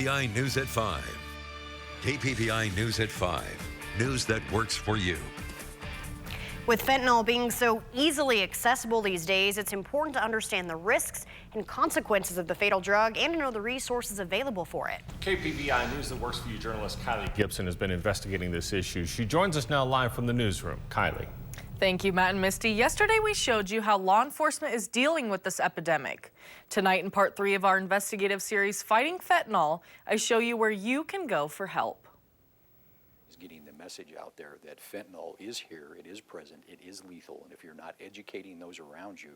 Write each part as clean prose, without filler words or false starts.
KPVI News at 5. KPVI News at 5. News that works for you. With fentanyl being so easily accessible these days, it's important to understand the risks and consequences of the fatal drug and to know the resources available for it. KPVI News that works for you journalist Kylie Gibson has been investigating this issue. She joins us now live from the newsroom. Kylie. Thank you, Matt and Misty. Yesterday we showed you how law enforcement is dealing with this epidemic. Tonight in part 3 of our investigative series, Fighting Fentanyl, I show you where you can go for help. Getting the message out there that fentanyl is here, it is present, it is lethal, and if you're not educating those around you,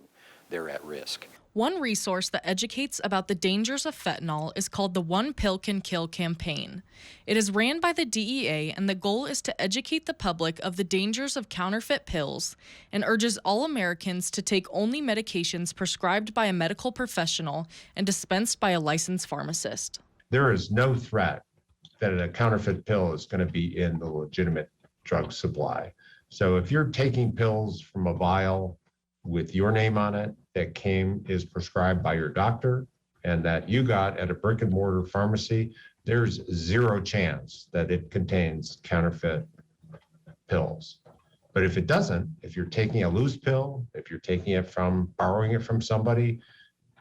they're at risk. One resource that educates about the dangers of fentanyl is called the One Pill Can Kill campaign. It is ran by the DEA, and the goal is to educate the public of the dangers of counterfeit pills and urges all Americans to take only medications prescribed by a medical professional and dispensed by a licensed pharmacist. There is no threat that a counterfeit pill is going to be in the legitimate drug supply. So if you're taking pills from a vial with your name on it that is prescribed by your doctor and that you got at a brick and mortar pharmacy, there's zero chance that it contains counterfeit pills. But if it doesn't, if you're taking a loose pill, if you're borrowing it from somebody,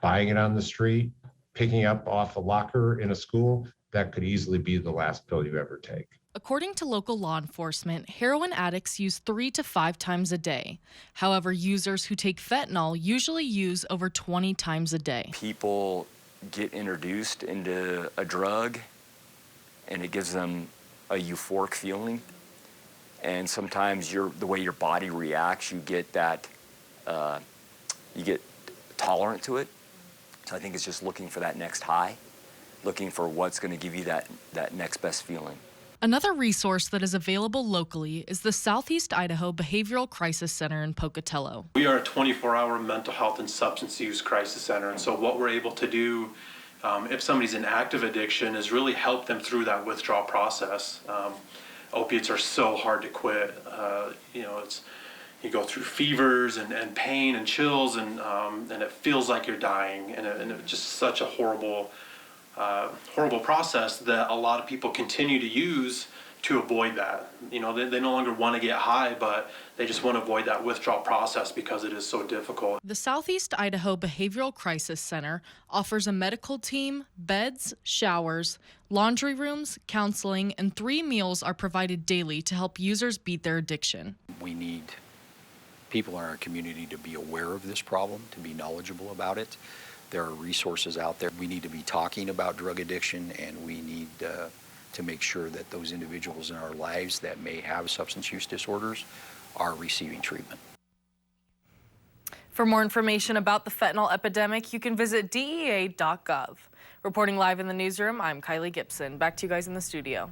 buying it on the street, picking up off a locker in a school, that could easily be the last pill you ever take. According to local law enforcement, heroin addicts use 3 to 5 times a day. However, users who take fentanyl usually use over 20 times a day. People get introduced into a drug and it gives them a euphoric feeling. And sometimes the way your body reacts, you get tolerant to it. So I think it's just looking for that next high, looking for what's going to give you that next best feeling. Another resource that is available locally is the Southeast Idaho Behavioral Crisis Center in Pocatello. We are a 24-hour mental health and substance use crisis center, and so what we're able to do if somebody's in active addiction is really help them through that withdrawal process. Opiates are so hard to quit. You go through fevers and pain and chills, and it feels like you're dying, and it's just such a horrible process that a lot of people continue to use to avoid that. They no longer want to get high, but they just want to avoid that withdrawal process because it is so difficult. The Southeast Idaho Behavioral Crisis Center offers a medical team, beds, showers, laundry rooms, counseling, and 3 meals are provided daily to help users beat their addiction. We need people in our community to be aware of this problem, to be knowledgeable about it. There are resources out there. We need to be talking about drug addiction, and we need to make sure that those individuals in our lives that may have substance use disorders are receiving treatment. For more information about the fentanyl epidemic, you can visit DEA.gov. Reporting live in the newsroom, I'm Kylie Gibson. Back to you guys in the studio.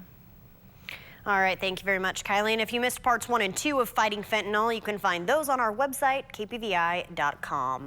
All right, thank you very much, Kylie. And if you missed parts 1 and 2 of Fighting Fentanyl, you can find those on our website, kpvi.com.